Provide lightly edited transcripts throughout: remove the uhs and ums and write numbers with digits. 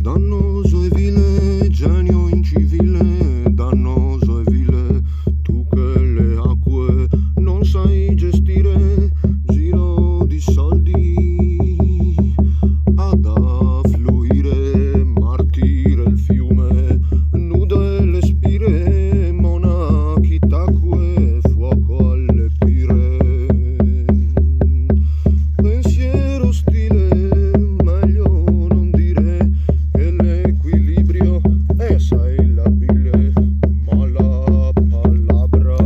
dannoso e vile, genio incivile, dannoso e vile, tu che le acque non sai gestire, giro di soldi ad affluire, martire il fiume, nude le spire, monachi tacque, fuoco alle pire. Pensiero stile, meglio non dire che l'equilibrio è assai labile, ma la palabra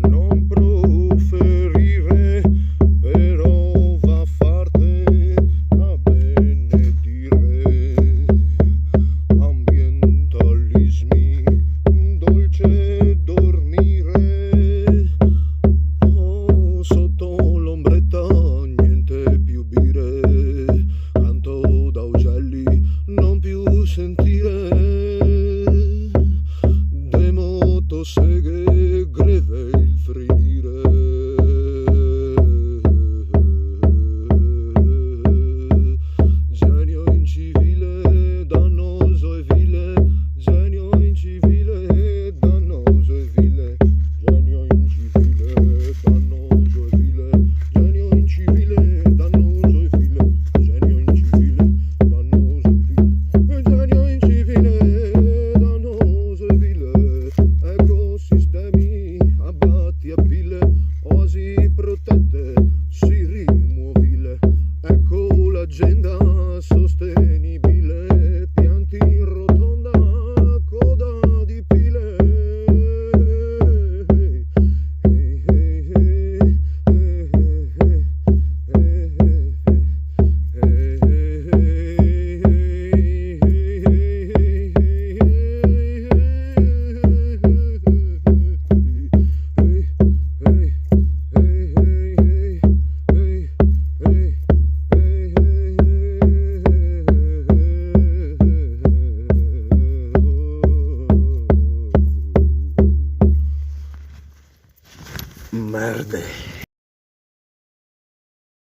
non proferire, però va a farti a benedire. Ambientalismi, dolce dormire, oh, sotto l'ombretta niente più bire, canto da ugelli non più sentire, de motoseghe greve il frinire. Genio incivile, dannoso e vile, genio incivile, dannoso e vile, genio incivile, dannoso e vile, genio incivile, dannoso e vile, genio incivile, dannoso e vile, genio incivile, dannoso e vile, ecosistemi abbatti a pile, oasi protette, si rimuovile, ecco l'agenda sostenibile, pianti in rotonda, coda di pile. Merde.